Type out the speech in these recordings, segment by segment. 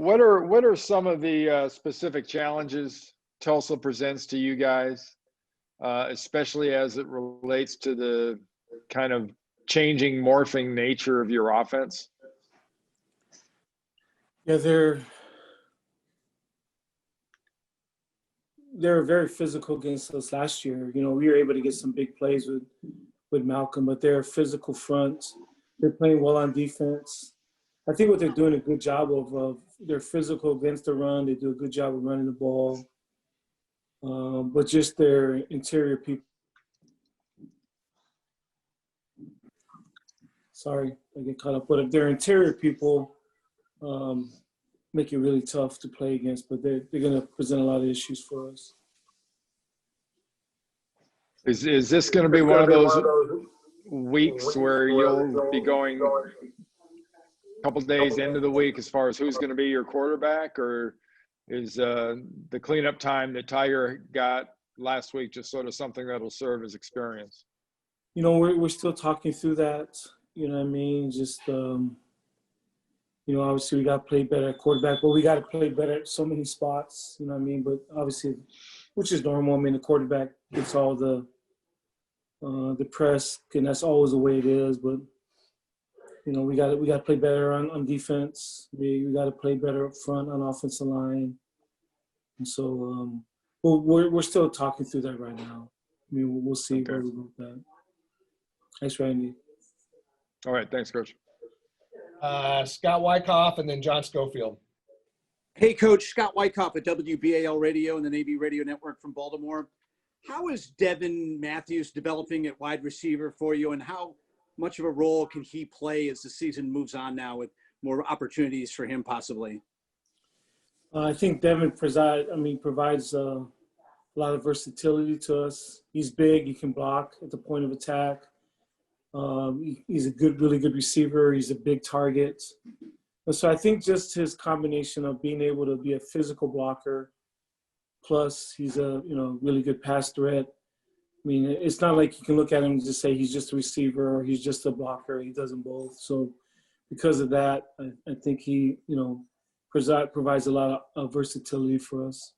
what are some of the specific challenges Tulsa presents to you guys, especially as it relates to the kind of changing, morphing nature of your offense? Yeah, they're very physical against us last year. You know, we were able to get some big plays with Malcolm, but they're a physical front. They're playing well on defense. I think what they're doing a good job of they're physical against the run. They do a good job of running the ball. But just their interior people. Sorry, I get caught up. But if their interior people make it really tough to play against, but they're going to present a lot of issues for us. Is this going to be one of those weeks where you'll be going a couple of days into the week as far as who's going to be your quarterback, or is the cleanup time that Tiger got last week just sort of something that'll serve as experience? You know, we're still talking through that. You know what I mean? Just, you know, obviously we got to play better at quarterback, but we got to play better at so many spots, you know what I mean? But obviously, which is normal. I mean, the quarterback gets all the press, and that's always the way it is. But, you know, we got to play better on defense. We got to play better up front on offensive line. And so we're still talking through that right now. I mean, we'll see where we go with that. Thanks, Randy. All right. Thanks, Coach. Scott Wyckoff and then John Schofield. Hey, Coach. Scott Wyckoff at WBAL Radio and the Navy Radio Network from Baltimore. How is Devin Matthews developing at wide receiver for you, and how much of a role can he play as the season moves on now with more opportunities for him possibly? I think Devin provides a lot of versatility to us. He's big. He can block at the point of attack. He's a really good receiver. He's a big target. And so I think just his combination of being able to be a physical blocker, plus he's a really good pass threat. I mean, it's not like you can look at him and just say he's just a receiver or he's just a blocker. He does them both. So because of that, I think he provides a lot of versatility for us.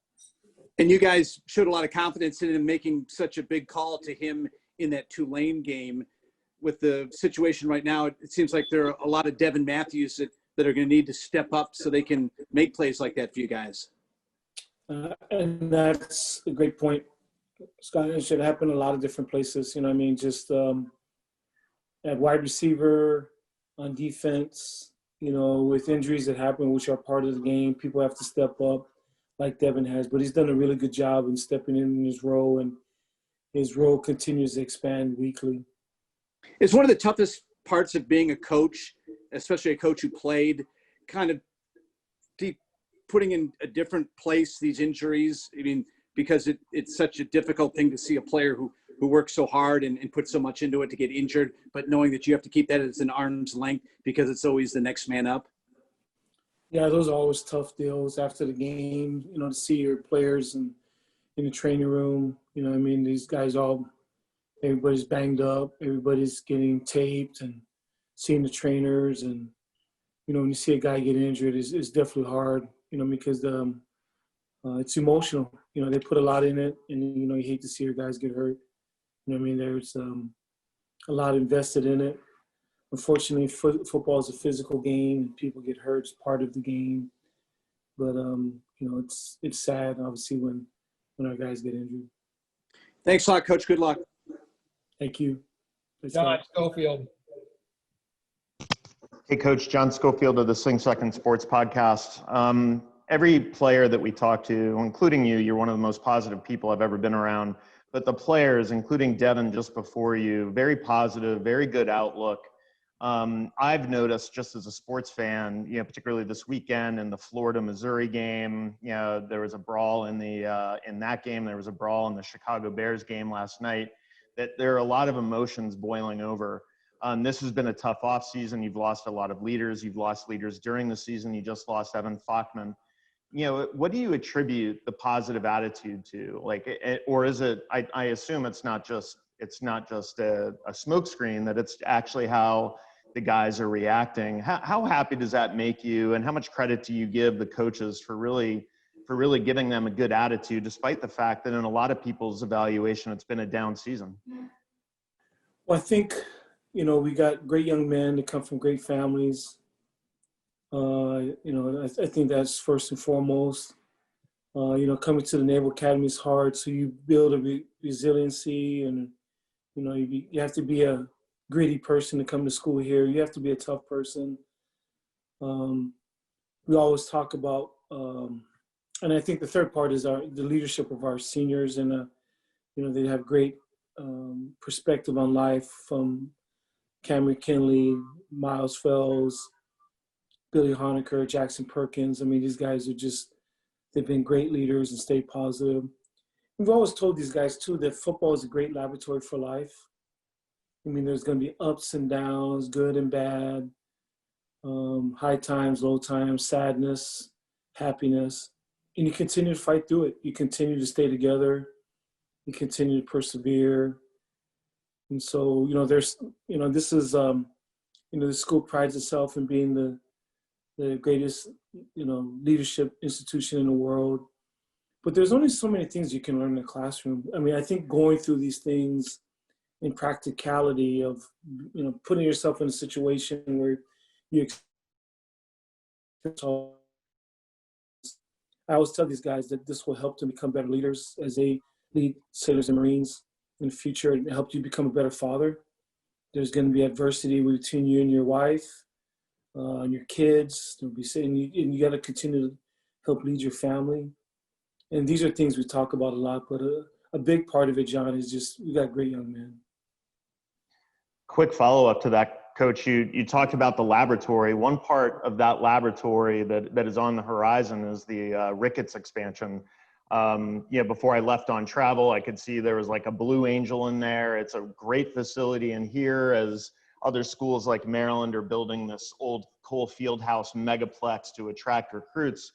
And you guys showed a lot of confidence in him making such a big call to him in that Tulane game. With the situation right now, it seems like there are a lot of Devin Matthews that are going to need to step up so they can make plays like that for you guys. And that's a great point, Scott. It should happen in a lot of different places. You know what I mean? Just at wide receiver, on defense, you know, with injuries that happen, which are part of the game, people have to step up like Devin has. But he's done a really good job in stepping in his role, and his role continues to expand weekly. It's one of the toughest parts of being a coach, especially a coach who played, kind of putting in a different place these injuries. I mean, because it's such a difficult thing to see a player who works so hard and put so much into it to get injured, but knowing that you have to keep that as an arm's length because it's always the next man up. Yeah, those are always tough deals after the game, you know, to see your players in the training room. You know what I mean? These guys everybody's banged up, everybody's getting taped, and seeing the trainers. And, you know, when you see a guy get injured, it's definitely hard, you know, because it's emotional. You know, they put a lot in it, and, you know, you hate to see your guys get hurt. You know what I mean? There's a lot invested in it. Unfortunately, football is a physical game, and people get hurt. It's part of the game. But, you know, it's sad, obviously, when our guys get injured. Thanks a lot, Coach. Good luck. Thank you. John Schofield. Hey, Coach. John Schofield of the Sling Second Sports Podcast. Every player that we talk to, including you, you're one of the most positive people I've ever been around. But the players, including Devin just before you, very positive, very good outlook. I've noticed just as a sports fan, you know, particularly this weekend in the Florida-Missouri game, you know, there was a brawl in that game. There was a brawl in the Chicago Bears game last night. That there are a lot of emotions boiling over. This has been a tough offseason. You've lost a lot of leaders. You've lost leaders during the season. You just lost Evan Fockman. You know, what do you attribute the positive attitude to? Like, or is it? I assume it's not just a smokescreen. That it's actually how the guys are reacting. How happy does that make you, and how much credit do you give the coaches for really giving them a good attitude, despite the fact that in a lot of people's evaluation, it's been a down season? Well, I think, we got great young men that come from great families. I think that's first and foremost. Coming to the Naval Academy is hard, so you build a resiliency, and you have to be a gritty person to come to school here. You have to be a tough person. We always talk about, and I think the third part is the leadership of our seniors, and they have great perspective on life, from Cameron Kinley, Miles Fells, Billy Honecker, Jackson Perkins. I mean, these guys they've been great leaders and stay positive. We've always told these guys too that football is a great laboratory for life. I mean, there's going to be ups and downs, good and bad, high times, low times, sadness, happiness, and you continue to fight through it. You continue to stay together. You continue to persevere. And so, this is, the school prides itself in being the greatest, leadership institution in the world. But there's only so many things you can learn in the classroom. I mean, I think going through these things in practicality of, putting yourself in a situation where you I always tell these guys that this will help them become better leaders as they lead sailors and Marines in the future, and help you become a better father. There's going to be adversity between you and your wife, and your kids. There'll be saying, and you got to continue to help lead your family. And these are things we talk about a lot, but a big part of it, John, is just we got great young men. Quick follow-up to that, Coach. You talked about the laboratory. One part of that laboratory that is on the horizon is the Ricketts expansion. Before I left on travel, I could see there was like a Blue Angel in there. It's a great facility in here, as other schools like Maryland are building this old Cole Fieldhouse megaplex to attract recruits.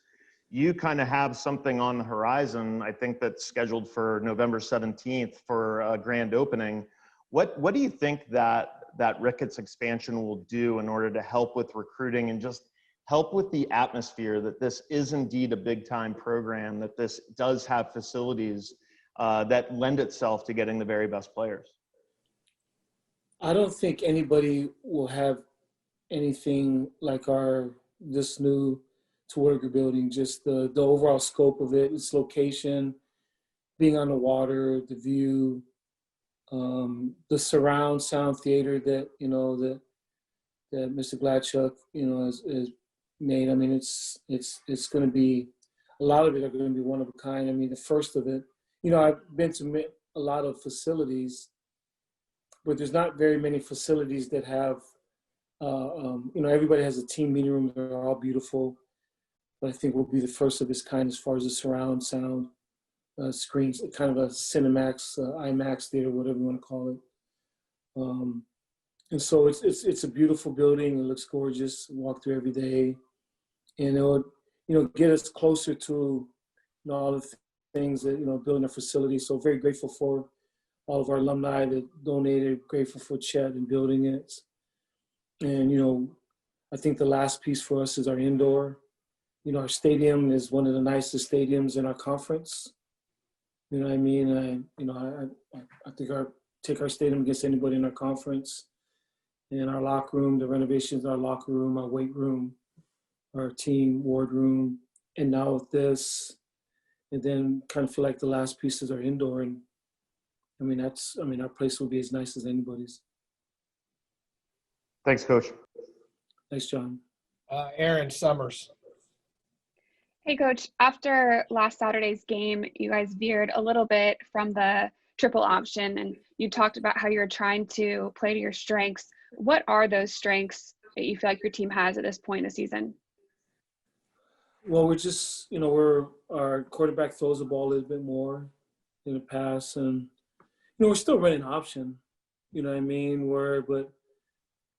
You kind of have something on the horizon, I think, that's scheduled for November 17th for a grand opening. What do you think that Ricketts expansion will do in order to help with recruiting and just help with the atmosphere that this is indeed a big time program, that this does have facilities that lend itself to getting the very best players? I don't think anybody will have anything like this new Terwilliger building, just the overall scope of it, its location, being on the water, the view, the surround sound theater that Mr. Gladchuck is made. I mean, it's going to be, a lot of it are going to be one of a kind. I mean, the first of it, I've been to a lot of facilities, but there's not very many facilities that have, everybody has a team meeting room. They're all beautiful, but I think we'll be the first of its kind as far as the surround sound screens, kind of a Cinemax, IMAX theater, whatever you want to call it. And so it's a beautiful building. It looks gorgeous. Walk through every day, and it'll get us closer to all the things that building a facility. So very grateful for all of our alumni that donated. Grateful for Chet and building it. And I think the last piece for us is our indoor. Our stadium is one of the nicest stadiums in our conference. You know what I mean? I think take our stadium against anybody in our conference. And our locker room, the renovations in our locker room, our weight room, our team ward room, and now with this, and then kind of feel like the last piece is our indoor. And our place will be as nice as anybody's. Thanks, Coach. Thanks, John. Aaron Summers. Hey, Coach. After last Saturday's game, you guys veered a little bit from the triple option, and you talked about how you're trying to play to your strengths. What are those strengths that you feel like your team has at this point in the season? Well, we're just, our quarterback throws the ball a little bit more in the past, and, we're still running option, but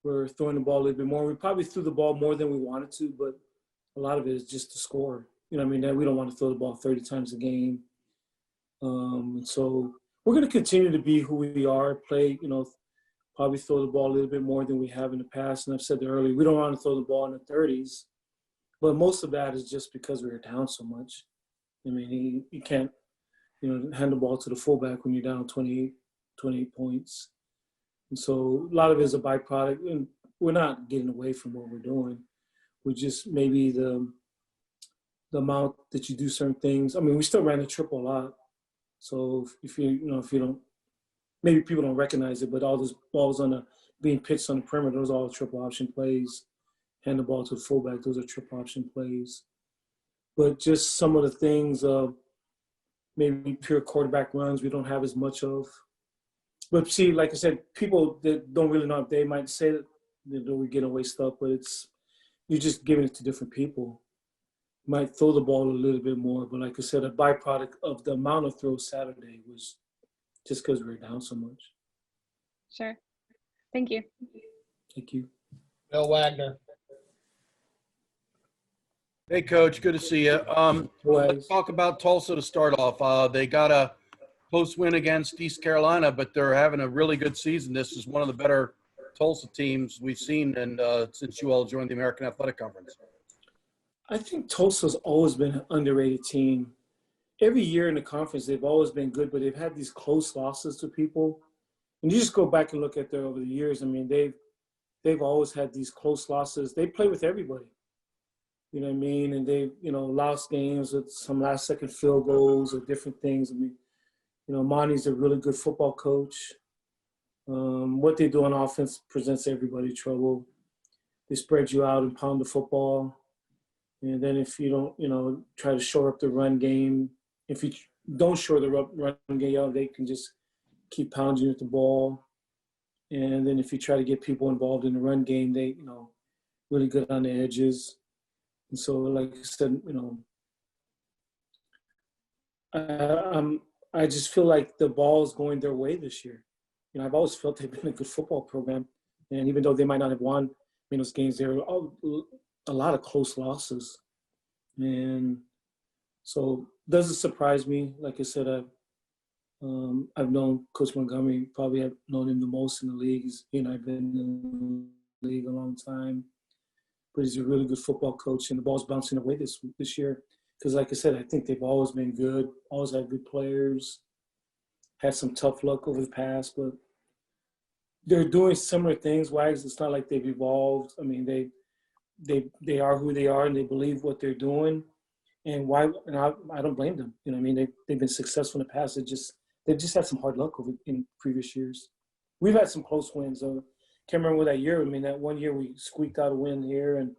we're throwing the ball a little bit more. We probably threw the ball more than we wanted to, but a lot of it is just to score. We don't want to throw the ball 30 times a game. So we're going to continue to be who we are, play, probably throw the ball a little bit more than we have in the past. And I've said that earlier, we don't want to throw the ball in the 30s, but most of that is just because we were down so much. I mean, you can't, hand the ball to the fullback when you're down 28 points. And so a lot of it is a byproduct, and we're not getting away from what we're doing. We're just maybe the amount that you do certain things. I mean, we still ran the triple a lot. So if you don't, maybe people don't recognize it, but all those balls being pitched on the perimeter, those are all triple option plays. Hand the ball to the fullback, those are triple option plays. But just some of the things of maybe pure quarterback runs we don't have as much of. But see, like I said, people that don't really know, they might say that we're getting away stuff, but you're just giving it to different people. You might throw the ball a little bit more, but like I said, a byproduct of the amount of throws Saturday was just because we were down so much. Sure. Thank you. Thank you. Bill Wagner. Hey, Coach. Good to see you. Let's talk about Tulsa to start off. They got a close win against East Carolina, but they're having a really good season. This is one of the better Tulsa teams we've seen and since you all joined the American Athletic Conference. I think Tulsa's always been an underrated team. Every year in the conference, they've always been good, but they've had these close losses to people. And you just go back and look at over the years. I mean, they've always had these close losses. They play with everybody. You know what I mean? And they've, lost games with some last-second field goals or different things. I mean, Monty's a really good football coach. What they do on offense presents everybody trouble. They spread you out and pound the football. And then if you don't, try to shore up the run game, if you don't shore the run game out, they can just keep pounding you with the ball. And then if you try to get people involved in the run game, they, really good on the edges. And so, like I said, I just feel like the ball is going their way this year. I've always felt they've been a good football program. And even though they might not have won those games, there were a lot of close losses. And so doesn't surprise me. Like I said, I've known Coach Montgomery, probably have known him the most in the league. I've been in the league a long time. But he's a really good football coach, and the ball's bouncing away this year. Because, like I said, I think they've always been good, always had good players, had some tough luck over the past, but they're doing similar things. Wags, it's not like they've evolved. I mean, they are who they are, and they believe what they're doing. And I don't blame them. I mean, they've been successful in the past. They've just had some hard luck in previous years. We've had some close wins, though. Can't remember that year. I mean, that one year we squeaked out a win here, and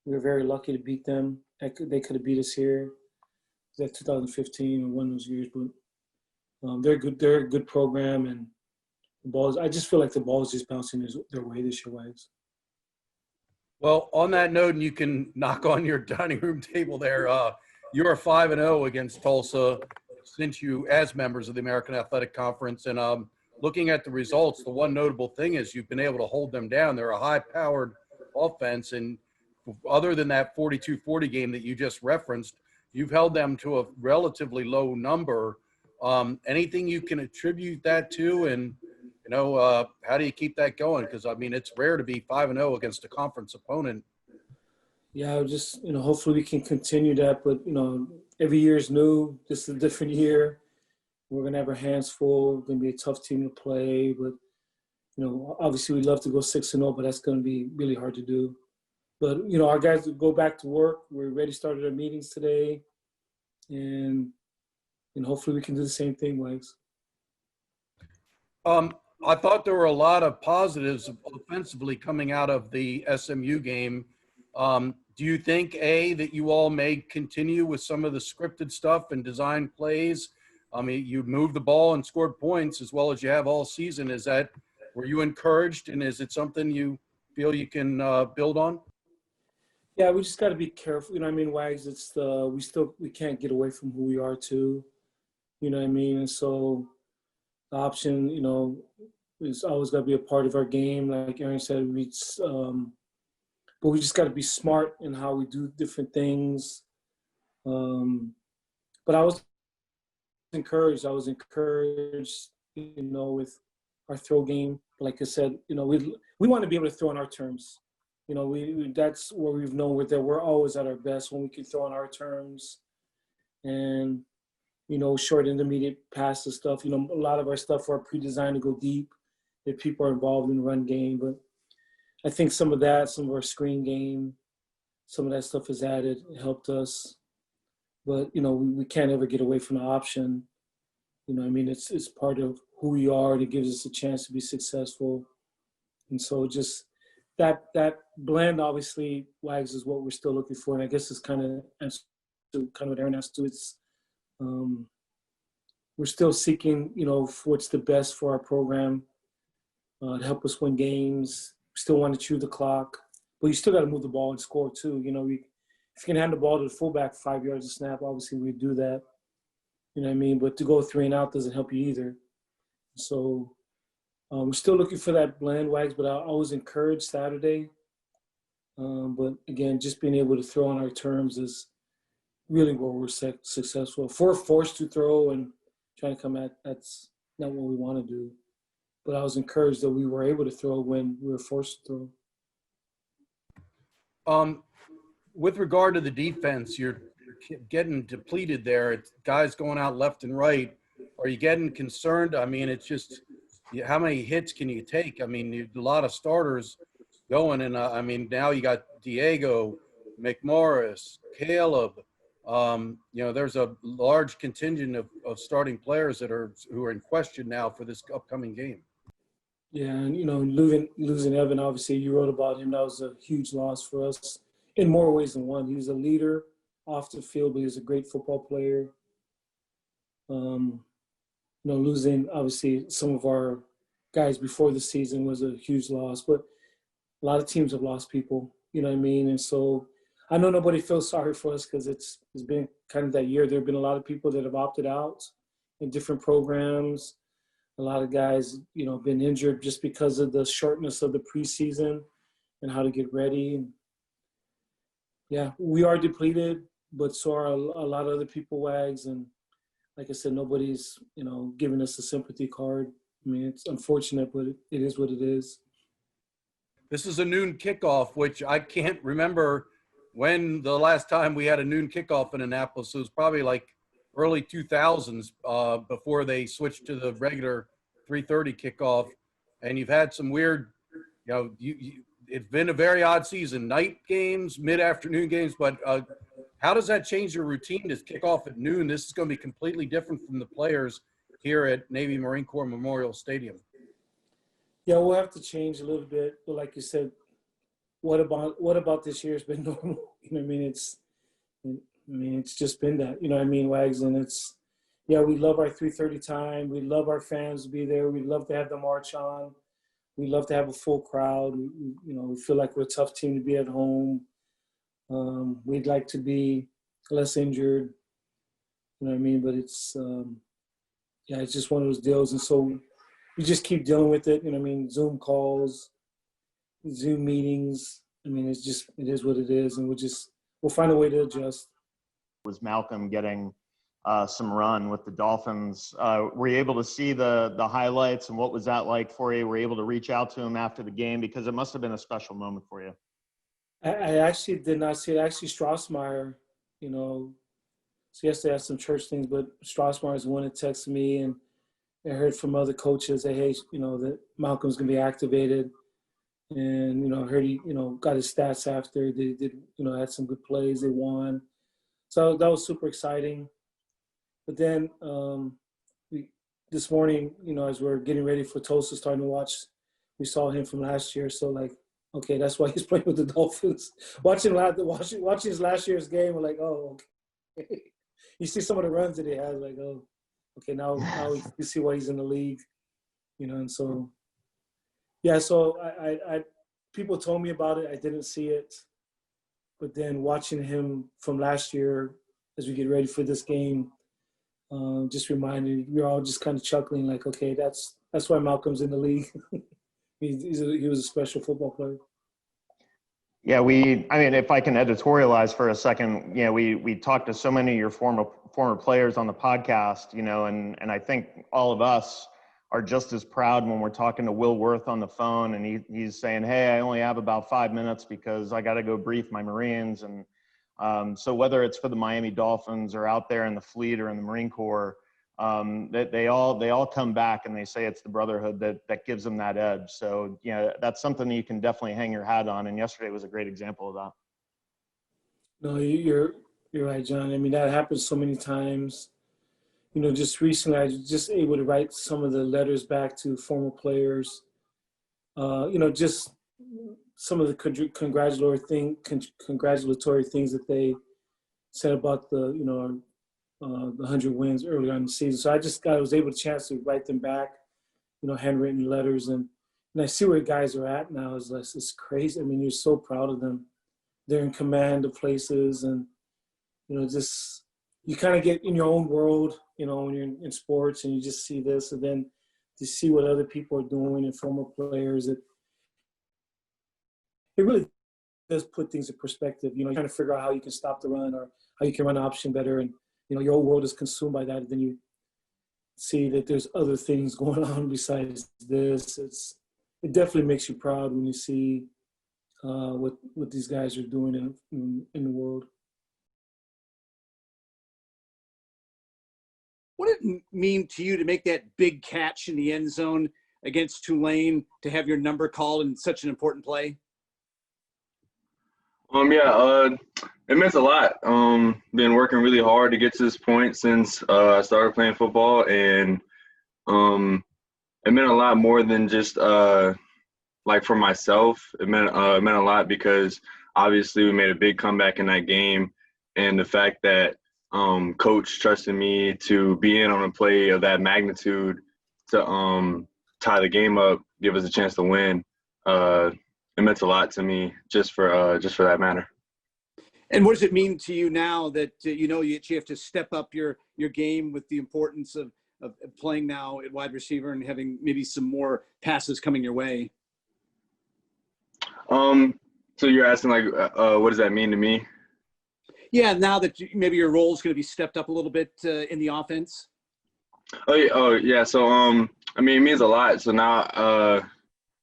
we were very lucky to beat them. They could have beat us here. It was that 2015 or one of those years, but they're good. They're a good program, and the balls. I just feel like the ball is just bouncing their way this year, Wags. Well, on that note, and you can knock on your dining room table there. You are 5-0 against Tulsa since you, as members of the American Athletic Conference, and looking at the results, the one notable thing is you've been able to hold them down. They're a high-powered offense, and other than that 42-40 game that you just referenced, you've held them to a relatively low number. Anything you can attribute that to, and how do you keep that going? Because I mean, it's rare to be 5-0 against a conference opponent. Yeah, just hopefully we can continue that. But every year is new. This is a different year. We're gonna have our hands full. It's gonna be a tough team to play, but obviously we'd love to go 6-0, but that's gonna be really hard to do. But our guys will go back to work. We're ready to start our meetings today, and hopefully we can do the same thing, Wags. I thought there were a lot of positives offensively coming out of the SMU game. Do you think, that you all may continue with some of the scripted stuff and design plays? I mean, you moved the ball and scored points as well as you have all season. Were you encouraged, and is it something you feel you can build on? Yeah, we just got to be careful. Wags, it's we can't get away from who we are too. And so the option, is always got to be a part of our game. Like Aaron said, but we just got to be smart in how we do different things. But I was encouraged. With our throw game. Like I said, we want to be able to throw on our terms. That's where we've known that we're always at our best when we can throw on our terms. And, short intermediate passes stuff. A lot of our stuff are pre-designed to go deep if people are involved in the run game. But I think some of our screen game, some of that stuff is added. It helped us. But, we can't ever get away from the option. It's part of who we are, and it gives us a chance to be successful. And so just that blend, obviously, Wags, is what we're still looking for. And I guess it's kind of what Aaron asked to. It's we're still seeking, for what's the best for our program to help us win games. We still want to chew the clock, but you still got to move the ball and score too. If you can hand the ball to the fullback 5 yards of snap, obviously we do that. But to go 3 and out doesn't help you either. So we're still looking for that blend, Wags, but I was encouraged Saturday. But again, just being able to throw on our terms is really where we're successful. If we're forced to throw and trying to come at, that's not what we want to do. But I was encouraged that we were able to throw when we were forced to throw. With regard to the defense, you're getting depleted there. It's guys going out left and right. Are you getting concerned? It's just how many hits can you take? A lot of starters going, and now you got Diego, McMorris, Caleb. There's a large contingent of starting players who are in question now for this upcoming game. Yeah, and losing Evan, obviously you wrote about him. That was a huge loss for us in more ways than one. He was a leader off the field, but he was a great football player. Losing obviously some of our guys before the season was a huge loss, but a lot of teams have lost people, And so I know nobody feels sorry for us because it's been kind of that year. There have been a lot of people that have opted out in different programs. A lot of guys, been injured just because of the shortness of the preseason and how to get ready. And yeah, we are depleted, but so are a lot of other people, Wags. And like I said, nobody's, giving us a sympathy card. It's unfortunate, but it is what it is. This is a noon kickoff, which I can't remember when the last time we had a noon kickoff in Annapolis. It was probably like early 2000s before they switched to the regular 3:30 kickoff. And you've had some weird, it's been a very odd season. Night games, mid-afternoon games, but how does that change your routine to kick off at noon? This is going to be completely different from the players here at Navy Marine Corps Memorial Stadium. Yeah, we'll have to change a little bit. But like you said, what about this year has been normal? It's just been that, Wags. And we love our 3:30 time. We love our fans to be there. We love to have the march on. We love to have a full crowd. We feel like we're a tough team to be at home. We'd like to be less injured. But it's it's just one of those deals. And so we just keep dealing with it. Zoom calls, Zoom meetings. It is what it is. And we'll find a way to adjust. Was Malcolm getting some run with the Dolphins? Were you able to see the highlights, and what was that like for you? Were you able to reach out to him after the game? Because it must have been a special moment for you. I actually did not see it. Actually, Strassmeyer, so yesterday I had some church things, but Strassmeyer is the one that texted me, and I heard from other coaches that, hey, that Malcolm's going to be activated. And, I heard he, got his stats after. They did, had some good plays. They won. So that was super exciting. But then this morning, as we're getting ready for Tulsa, starting to watch, we saw him from last year. So, okay, that's why he's playing with the Dolphins. Watching his last year's game, we're like, oh, okay. You see some of the runs that he has, like, oh, okay, now you see why he's in the league, and so, yeah, so I people told me about it. I didn't see it. But then watching him from last year as we get ready for this game, just reminded, we're all just kind of chuckling, like, okay, that's why Malcolm's in the league. He was a special football player. Yeah, if I can editorialize for a second, we talked to so many of your former players on the podcast, and I think all of us are just as proud when we're talking to Will Worth on the phone and he's saying, hey, I only have about 5 minutes because I got to go brief my Marines. And so whether it's for the Miami Dolphins or out there in the fleet or in the Marine Corps, they all come back and they say it's the brotherhood that gives them that edge. So, that's something that you can definitely hang your hat on. And yesterday was a great example of that. No, you're right, John. I mean, that happens so many times. Just recently, I was just able to write some of the letters back to former players. Just some of the congratulatory things that they said about the 100 wins earlier in the season. So I was able to write them back, handwritten letters, and I see where guys are at now. It's crazy. I mean, you're so proud of them. They're in command of places, and just you kind of get in your own world, when you're in sports, and you just see this, and then to see what other people are doing and former players, it really does put things in perspective. You're trying to figure out how you can stop the run or how you can run an option better, and your whole world is consumed by that. And then you see that there's other things going on besides this. It definitely makes you proud when you see what these guys are doing in the world. What did it mean to you to make that big catch in the end zone against Tulane, to have your number called in such an important play? It meant a lot. Been working really hard to get to this point since I started playing football, and it meant a lot more than just like for myself. It meant a lot because obviously we made a big comeback in that game, and the fact that coach trusted me to be in on a play of that magnitude to tie the game up, give us a chance to win. It meant a lot to me just for that matter. And what does it mean to you now that you have to step up your game with the importance of playing now at wide receiver and having maybe some more passes coming your way? So you're asking what does that mean to me? Yeah, now that maybe your role is going to be stepped up a little bit in the offense. Oh yeah. So it means a lot. So now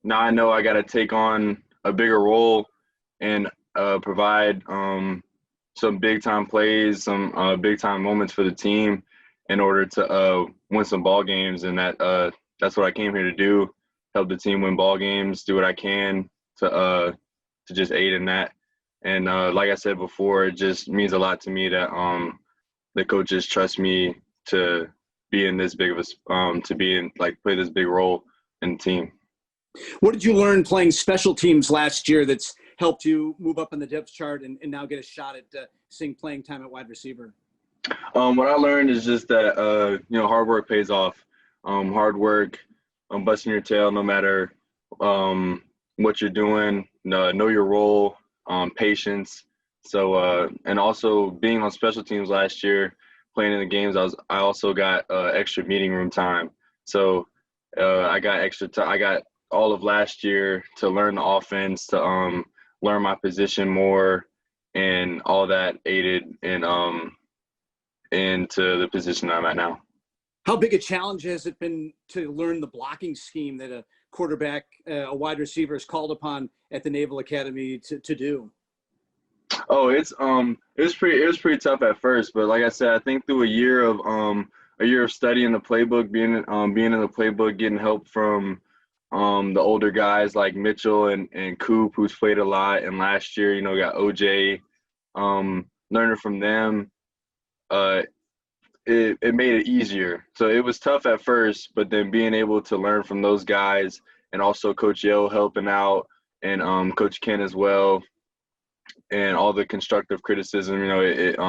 I know I got to take on a bigger role and provide some big time plays, some big time moments for the team in order to win some ball games. And that's what I came here to do: help the team win ball games, do what I can to just aid in that. And like I said before, it just means a lot to me that the coaches trust me to be in this big of a play this big role in the team. What did you learn playing special teams last year that's helped you move up on the depth chart and now get a shot at seeing playing time at wide receiver? What I learned is just that hard work pays off. Hard work, busting your tail no matter what you're doing. Know your role. Patience. So and also being on special teams last year, playing in the games, I also got extra meeting room time. So I got extra time. I got all of last year to learn the offense, to learn my position more, and all that aided into the position I'm at now. How big a challenge has it been to learn the blocking scheme that a quarterback, a wide receiver, is called upon at the Naval Academy to do? Oh, it was pretty tough at first, but like I said, I think through a year of studying the playbook, being in the playbook, getting help from the older guys like Mitchell and Coop, who's played a lot, and last year, got OJ, learning from them, it made it easier. So it was tough at first, but then being able to learn from those guys, and also Coach Yo helping out, and Coach Ken as well, and all the constructive criticism, it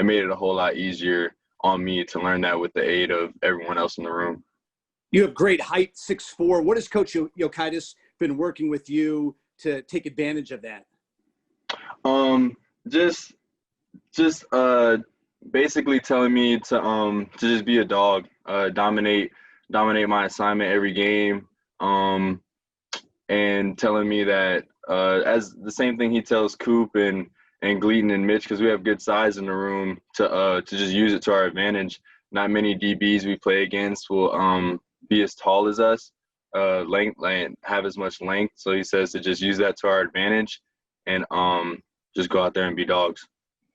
made it a whole lot easier on me to learn that with the aid of everyone else in the room. You have great height, 6'4". What has Coach Yokaitis been working with you to take advantage of that? Just basically telling me to just be a dog, dominate my assignment every game, and telling me that as the same thing he tells Coop and Gleaton and Mitch, because we have good size in the room, to just use it to our advantage. Not many DBs we play against will be as tall as us, and have as much length. So he says to just use that to our advantage and just go out there and be dogs.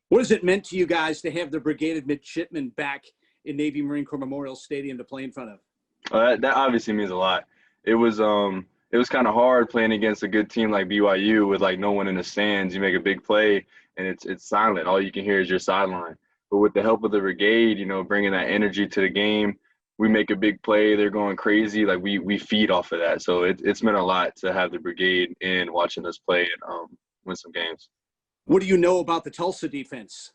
What has it meant to you guys to have the Brigade of Midshipmen back in Navy Marine Corps Memorial Stadium to play in front of? That obviously means a lot. It was kind of hard playing against a good team like BYU with like no one in the stands. You make a big play and it's silent. All you can hear is your sideline. But with the help of the Brigade, bringing that energy to the game, we make a big play. They're going crazy. Like we feed off of that. So it's meant a lot to have the Brigade in watching us play and win some games. What do you know about the Tulsa defense?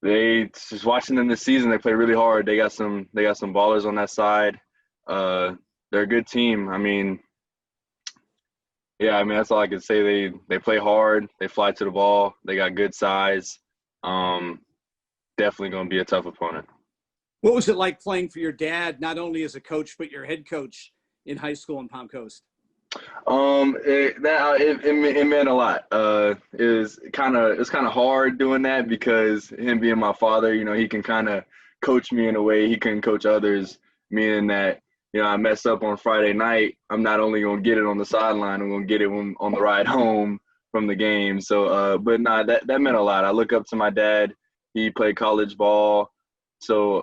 They just watching them this season. They play really hard. They got some ballers on that side. They're a good team. That's all I can say. They play hard. They fly to the ball. They got good size. Definitely going to be a tough opponent. What was it like playing for your dad, not only as a coach but your head coach in high school in Palm Coast? It meant a lot. It's kind of hard doing that because him being my father, he can kind of coach me in a way he couldn't coach others, meaning that, I mess up on Friday night, I'm not only going to get it on the sideline, I'm going to get it on the ride home from the game. So, that meant a lot. I look up to my dad. He played college ball. So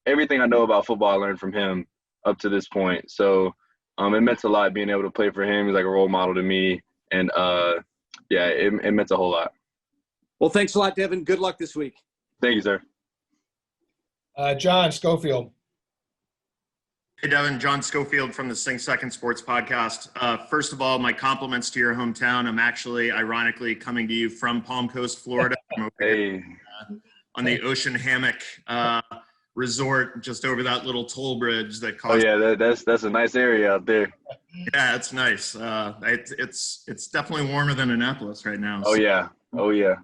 everything I know about football, I learned from him up to this point. So, it meant a lot being able to play for him. He's like a role model to me. And, it meant a whole lot. Well, thanks a lot, Devin. Good luck this week. Thank you, sir. John Schofield. Hey, Devin, John Schofield from the Sing Second Sports Podcast. First of all, my compliments to your hometown. I'm actually, ironically, coming to you from Palm Coast, Florida. I'm over here, on the Ocean Hammock resort just over that little toll bridge that costs. Oh yeah, that's a nice area out there. Yeah, it's nice. It's definitely warmer than Annapolis right now. Oh yeah.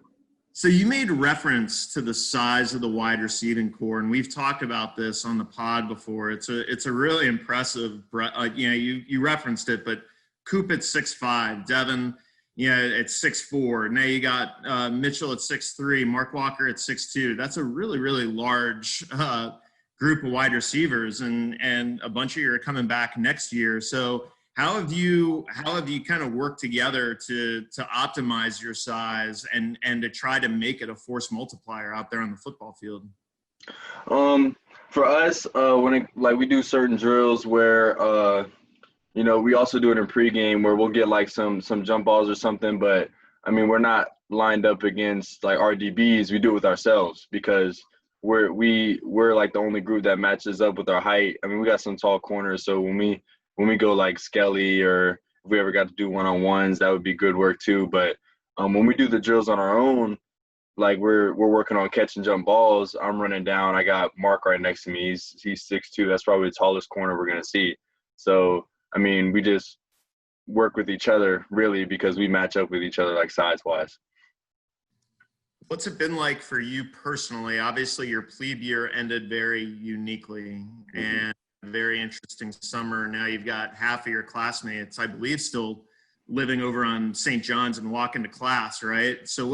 So you made reference to the size of the wide receiving core, and we've talked about this on the pod before. It's a really impressive. You referenced it, but Coop at 6'5", Devin, at 6'4". Now you got Mitchell at 6'3", Mark Walker at 6'2". That's a really, really large group of wide receivers, and a bunch of you are coming back next year. So how have you kind of worked together to optimize your size and to try to make it a force multiplier out there on the football field? For us, we do certain drills where we also do it in pregame where we'll get like some jump balls or something, but we're not lined up against like RDBs. We do it with ourselves because we're like the only group that matches up with our height. We got some tall corners, so when we go like Skelly or if we ever got to do one-on-ones, that would be good work too. But when we do the drills on our own, like we're working on catch and jump balls, I'm running down. I got Mark right next to me. He's 6'2". That's probably the tallest corner we're gonna see. So we just work with each other really because we match up with each other like size-wise. What's it been like for you personally? Obviously, your plebe year ended very uniquely, and a very interesting summer. Now you've got half of your classmates, I believe, still living over on St. John's and walking to class, right? So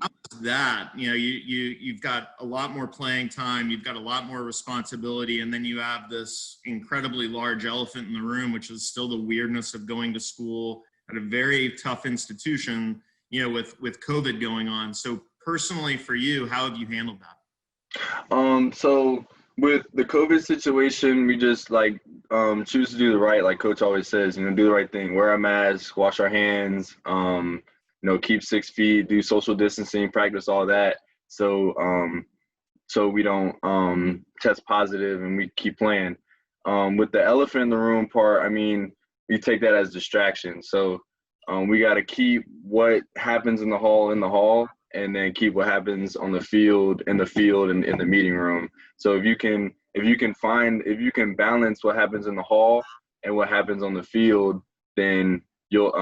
how was that? You've got a lot more playing time, you've got a lot more responsibility, and then you have this incredibly large elephant in the room, which is still the weirdness of going to school at a very tough institution, with COVID going on. So personally for you, how have you handled that? So with the COVID situation, we just choose to do the right, like Coach always says, do the right thing, wear a mask, wash our hands, keep 6 feet, do social distancing, practice all that. So we don't test positive and we keep playing. With the elephant in the room part, we take that as distraction. So we got to keep what happens in the hall, and then keep what happens on the field, in the meeting room. So if you can balance what happens in the hall and what happens on the field, then you'll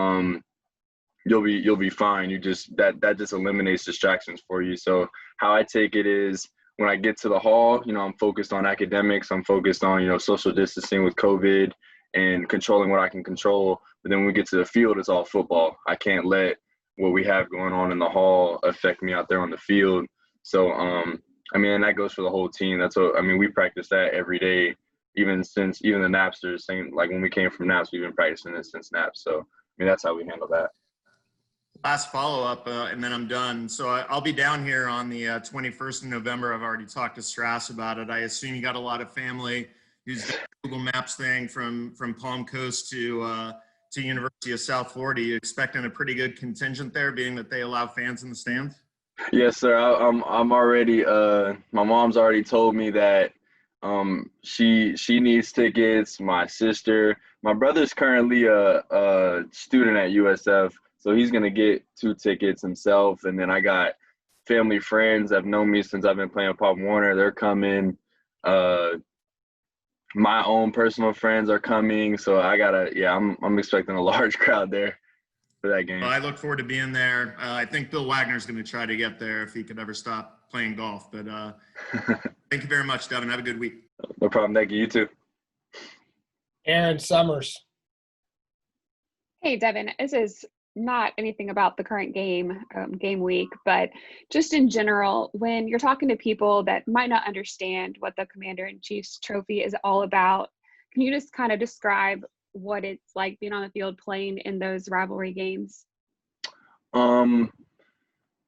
be fine. That just eliminates distractions for you. So how I take it is when I get to the hall, I'm focused on academics. I'm focused on, social distancing with COVID and controlling what I can control. But then when we get to the field, it's all football. I can't let what we have going on in the hall affect me out there on the field. So I mean, and that goes for the whole team. That's what I mean. We practice that every day, even the Napsters. Same like when we came from Naps, we've been practicing this since Naps. So I mean, that's how we handle that. Last follow-up, and then I'm done. So I'll be down here on the 21st of November. I've already talked to Strass about it. I assume you got a lot of family who's done the Google Maps thing from Palm Coast to University of South Florida. You expecting a pretty good contingent there, being that they allow fans in the stands? Yes, sir. I'm already. My mom's already told me that she needs tickets. My sister, my brother's currently a student at USF, so he's gonna get 2 tickets himself. And then I got family friends that have known me since I've been playing Pop Warner. They're coming. My own personal friends are coming, so I'm expecting a large crowd there for that game. Well, I look forward to being there. I think Bill Wagner's going to try to get there if he could ever stop playing golf. But thank you very much, Devin. Have a good week. No problem. Thank you. You too. Aaron Summers. Hey, Devin, this is not anything about the current game week, but just in general, when you're talking to people that might not understand what the Commander-in-Chief's trophy is all about, can you just kind of describe what it's like being on the field playing in those rivalry games?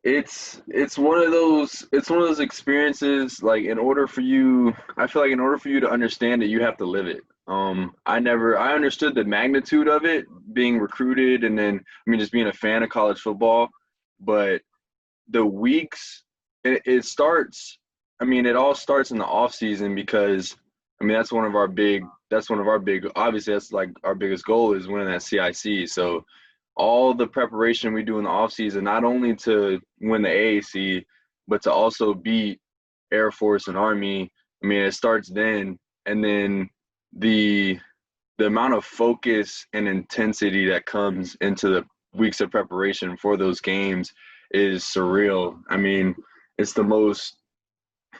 It's one of those experiences, like I feel like in order for you to understand it, you have to live it. I understood the magnitude of it, being recruited, and then just being a fan of college football, but the weeks it starts, it all starts in the off season, because that's one of our big, obviously that's like our biggest goal is winning that CIC. So all the preparation we do in the offseason, not only to win the AAC, but to also beat Air Force and Army, it starts then. And then the amount of focus and intensity that comes into the weeks of preparation for those games is surreal. It's the most,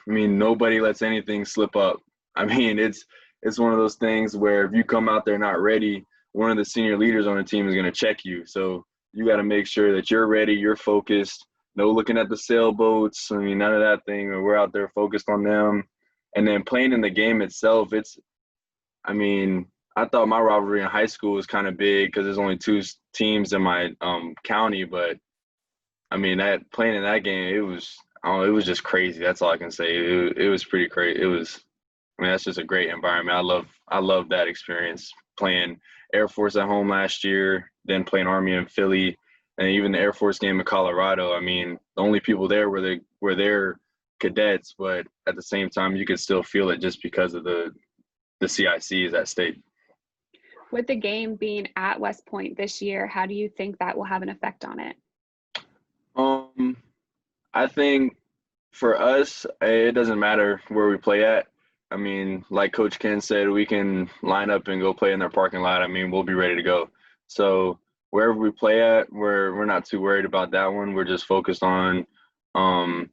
nobody lets anything slip up. It's one of those things where if you come out there not ready, one of the senior leaders on the team is going to check you. So you got to make sure that you're ready, you're focused, no looking at the sailboats. None of that thing. We're out there focused on them. And then playing in the game itself, I thought my rivalry in high school was kind of big because there's only 2 teams in my county. But, that playing in that game, it was just crazy. That's all I can say. It was pretty crazy. That's just a great environment. I love that experience, playing Air Force at home last year, then playing Army in Philly, and even the Air Force game in Colorado. The only people there were their cadets, but at the same time, you could still feel it just because of the CICs at state. With the game being at West Point this year, how do you think that will have an effect on it? I think for us, it doesn't matter where we play at. Like Coach Ken said, we can line up and go play in their parking lot. We'll be ready to go. So wherever we play at, we're not too worried about that one. We're just focused on our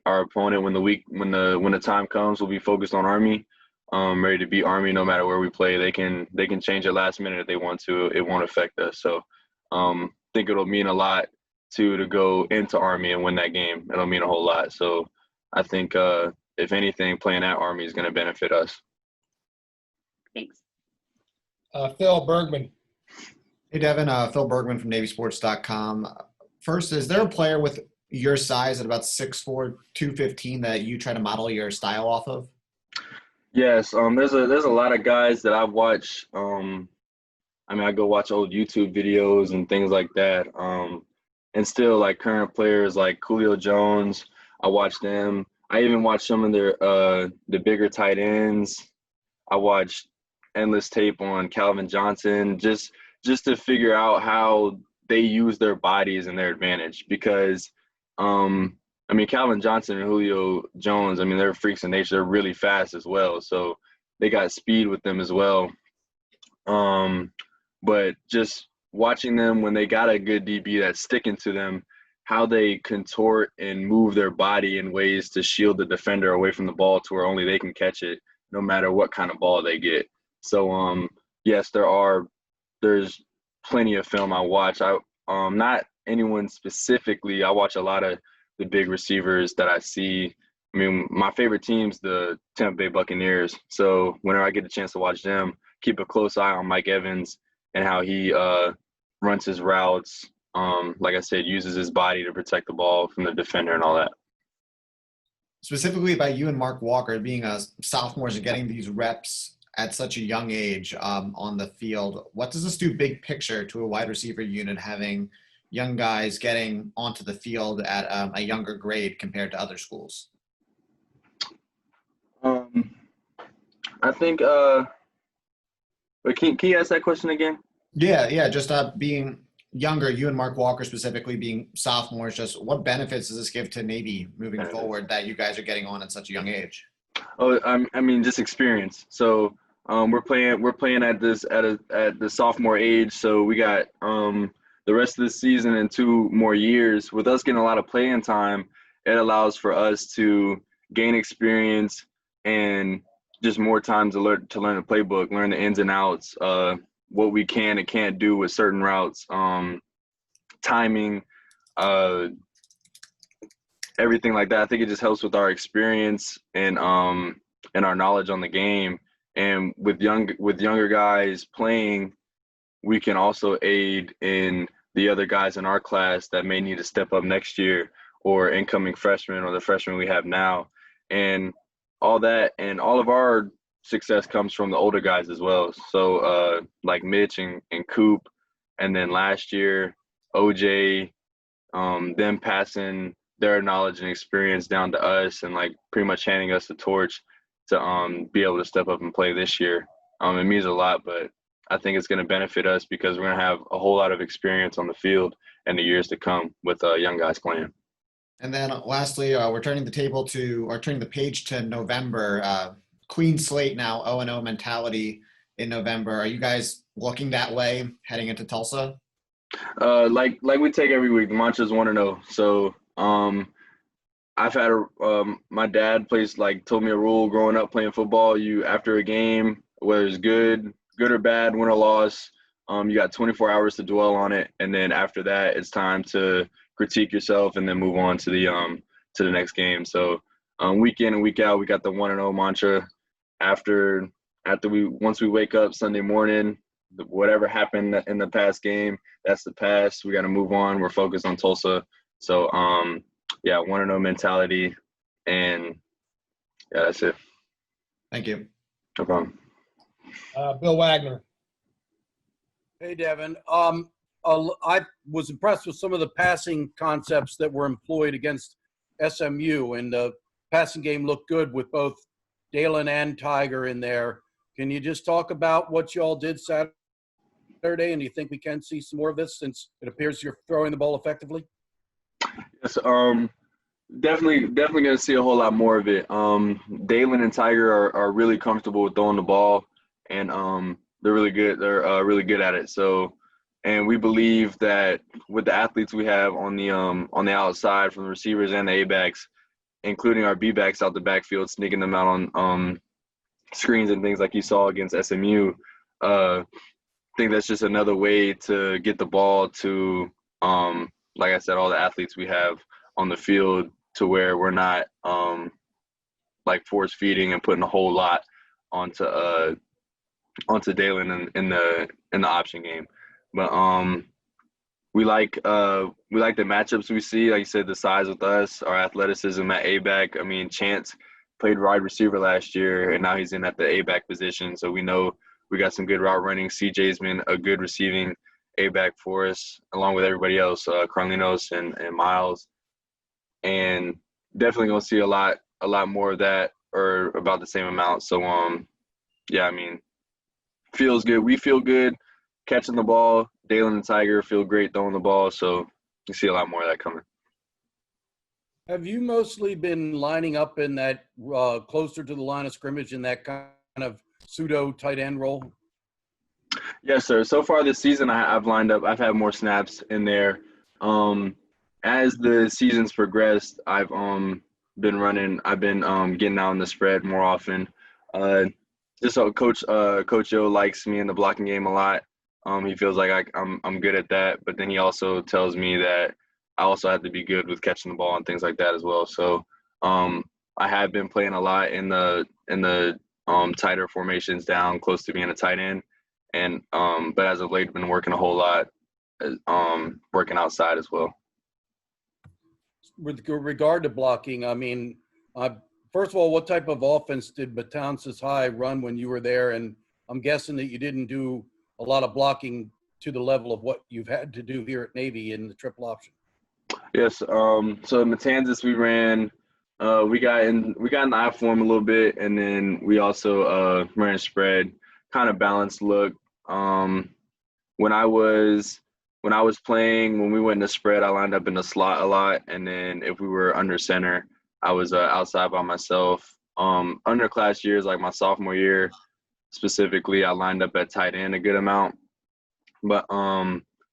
opponent. When the time comes, we'll be focused on Army, ready to beat Army no matter where we play. They can change it last minute if they want to. It won't affect us. So I think it'll mean a lot to go into Army and win that game. It'll mean a whole lot. So I think if anything, playing at Army is going to benefit us. Thanks. Phil Bergman. Hey, Devin. Phil Bergman from NavySports.com. First, is there a player with your size at about 6'4", 215 that you try to model your style off of? Yes. There's a lot of guys that I've watched. I go watch old YouTube videos and things like that. And still, like, current players like Julio Jones, I watch them. I even watch some of their the bigger tight ends. I watched endless tape on Calvin Johnson just to figure out how they use their bodies and their advantage. Because, Calvin Johnson and Julio Jones, they're freaks of nature. They're really fast as well. So they got speed with them as well. But just watching them when they got a good DB that's sticking to them, how they contort and move their body in ways to shield the defender away from the ball to where only they can catch it, no matter what kind of ball they get. So, yes, there's plenty of film I watch. Not anyone specifically. I watch a lot of the big receivers that I see I mean, my favorite team's the Tampa Bay Buccaneers. So whenever I get a chance to watch them, keep a close eye on Mike Evans and how he runs his routes. Like I said, uses his body to protect the ball from the defender and all that. Specifically about you and Mark Walker being sophomores and getting these reps at such a young age on the field, what does this do big picture to a wide receiver unit, having young guys getting onto the field at a younger grade compared to other schools? I think but can you ask that question again? Yeah, just being younger, you and Mark Walker specifically being sophomores, just what benefits does this give to Navy moving forward that you guys are getting on at such a young age? Oh, I mean, just experience. So we're playing at the sophomore age. So we got the rest of the season and 2 more years. With us getting a lot of playing time, it allows for us to gain experience and just more time to learn the playbook, learn the ins and outs, what we can and can't do with certain routes, timing, everything like that. I think it just helps with our experience and our knowledge on the game. And with younger guys playing, we can also aid in the other guys in our class that may need to step up next year, or incoming freshmen or the freshmen we have now. And all that, and all of our success comes from the older guys as well. So like Mitch and Coop, and then last year, OJ, them passing their knowledge and experience down to us and like pretty much handing us the torch to be able to step up and play this year. It means a lot, but I think it's going to benefit us because we're going to have a whole lot of experience on the field in the years to come with young guys playing. And then lastly, we're turning the page to November. Clean slate now, 0-0 mentality in November. Are you guys looking that way heading into Tulsa? Like we take every week. The mantra's 1-0. So I've had my dad told me a rule growing up playing football. You, after a game, whether it's good or bad, win or loss, you got 24 hours to dwell on it, and then after that, it's time to critique yourself and then move on to the next game. So week in and week out, we got the 1-0 mantra. Once we wake up Sunday morning, whatever happened in the past game, that's the past. We got to move on. We're focused on Tulsa. So 1-0 mentality, and yeah, that's it. Thank you. No problem. Bill Wagner. Hey, Devin. I was impressed with some of the passing concepts that were employed against SMU, and the passing game looked good with both Dalen and Tiger in there. Can you just talk about what y'all did Saturday, and do you think we can see some more of this since it appears you're throwing the ball effectively? Yes, definitely going to see a whole lot more of it. Dalen and Tiger are really comfortable with throwing the ball, and they're really good. They're really good at it. So, and we believe that with the athletes we have on the outside, from the receivers and the A-backs, including our B-backs out the backfield, sneaking them out on screens and things like you saw against SMU, I think that's just another way to get the ball to, like I said, all the athletes we have on the field, to where we're not force feeding and putting a whole lot onto Dalen in the option game. But we like the matchups we see. Like you said, the size with us, our athleticism at A-back. I mean, Chance played wide receiver last year, and now he's in at the A-back position. So we know we got some good route running. CJ's been a good receiving A-back for us, along with everybody else, Carlinos and Miles. And definitely gonna see a lot more of that, or about the same amount. So I mean, feels good. We feel good catching the ball. Dalen and Tiger feel great throwing the ball. So you see a lot more of that coming. Have you mostly been lining up in that closer to the line of scrimmage in that kind of pseudo tight end role? Yes, sir. So far this season, I've lined up. I've had more snaps in there. As the season's progressed, I've been running. I've been getting out in the spread more often. Just so Coach Yo likes me in the blocking game a lot. He feels like I'm good at that, but then he also tells me that I also have to be good with catching the ball and things like that as well. So a I have been playing a lot in the tighter formations down close to being a tight end, and but as of late, been working a whole lot, working outside as well. With regard to blocking, I mean, first of all, what type of offense did Matanzas High run when you were there? And I'm guessing that you didn't do a lot of blocking to the level of what you've had to do here at Navy in the triple option. Yes. So at Matanzas, we ran. We got in the I form a little bit, and then we also ran spread, kind of balanced look. When I was playing, when we went into spread, I lined up in the slot a lot, and then if we were under center, I was outside by myself. Underclass years, like my sophomore year specifically, I lined up at tight end a good amount, but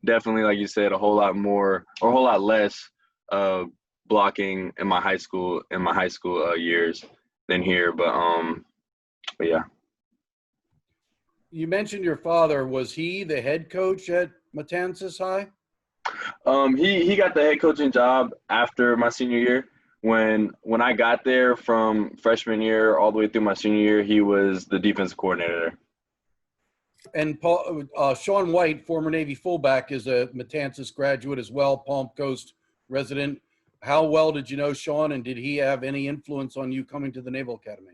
definitely, like you said, a whole lot less blocking in my high school years than here. But yeah. You mentioned your father. Was he the head coach at Matanzas High? He got the head coaching job after my senior year. When I got there from freshman year all the way through my senior year, he was the defensive coordinator. And Sean White, former Navy fullback, is a Matanzas graduate as well, Palm Coast resident. How well did you know Sean, and did he have any influence on you coming to the Naval Academy?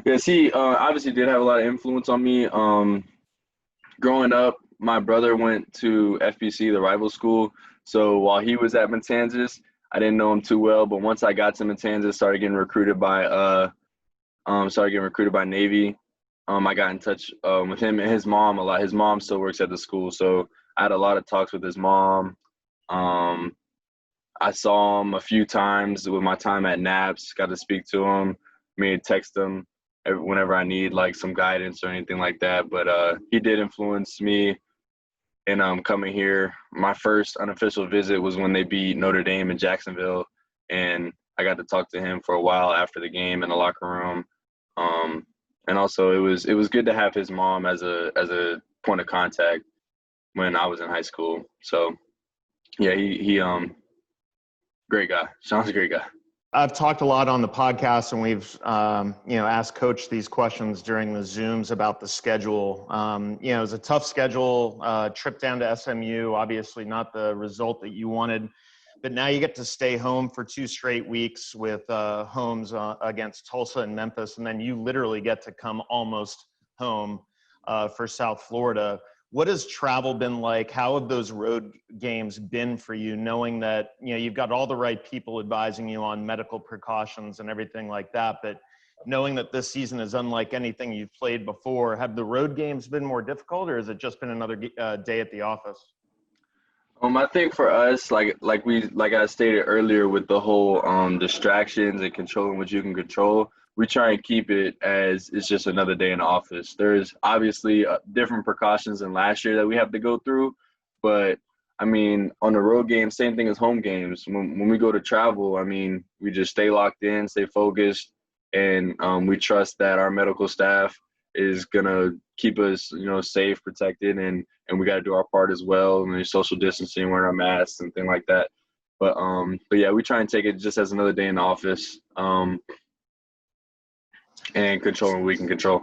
Yes, he obviously did have a lot of influence on me. Growing up, my brother went to FBC, the rival school. So while he was at Matanzas, I didn't know him too well. But once I got to Matanzas, started getting recruited by Navy. I got in touch with him and his mom a lot. His mom still works at the school, so I had a lot of talks with his mom. I saw him a few times with my time at NAPS. Got to speak to him. Text him whenever I need like some guidance or anything like that. But he did influence me in coming here. My first unofficial visit was when they beat Notre Dame in Jacksonville, and I got to talk to him for a while after the game in the locker room. And also it was good to have his mom as a point of contact when I was in high school. So yeah, he great guy. Sean's a great guy. I've talked a lot on the podcast, and we've asked Coach these questions during the Zooms about the schedule. It was a tough schedule, trip down to SMU, obviously not the result that you wanted, but now you get to stay home for 2 straight weeks with homes against Tulsa and Memphis, and then you literally get to come almost home for South Florida. What has travel been like? How have those road games been for you, knowing that you've got all the right people advising you on medical precautions and everything like that, but knowing that this season is unlike anything you've played before? Have the road games been more difficult, or has it just been another day at the office? I think for us, like I stated earlier, with the whole distractions and controlling what you can control, we try and keep it as it's just another day in the office. There's obviously different precautions than last year that we have to go through, but I mean, on the road games, same thing as home games. When we go to travel, I mean, we just stay locked in, stay focused, and we trust that our medical staff is gonna keep us, safe, protected, and we got to do our part as well. And social distancing, wearing our masks and things like that. But yeah, we try and take it just as another day in the office, and controlling what we can control.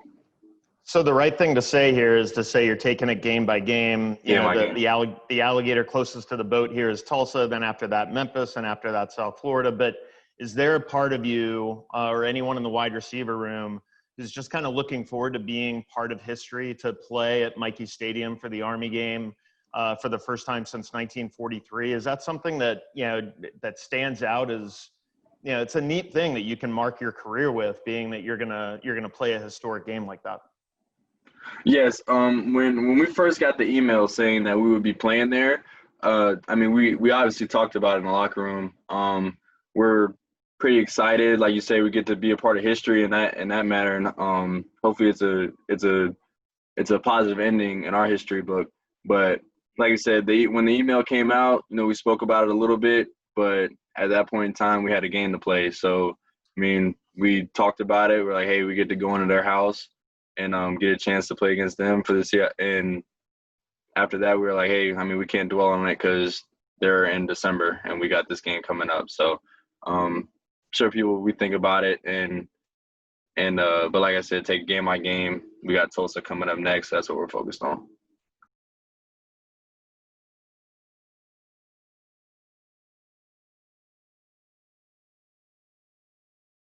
So the right thing to say here is to say you're taking it game by game. The alligator closest to the boat here is Tulsa, then after that Memphis, and after that South Florida. But is there a part of you or anyone in the wide receiver room who's just kind of looking forward to being part of history, to play at Mikey Stadium for the Army game for the first time since 1943? Is that something that that stands out as it's a neat thing that you can mark your career with, being that you're gonna play a historic game like that? Yes. When we first got the email saying that we would be playing there, I mean, we obviously talked about it in the locker room. We're pretty excited. Like you say, we get to be a part of history in that matter, and hopefully it's a positive ending in our history book. But like I said, when the email came out, we spoke about it a little bit, but at that point in time, we had a game to play. So, I mean, we talked about it. We're like, hey, we get to go into their house and get a chance to play against them for this year. And after that, we were like, hey, I mean, we can't dwell on it because they're in December and we got this game coming up. So, sure people we think about it but like I said, take game by game. We got Tulsa coming up next. That's what we're focused on.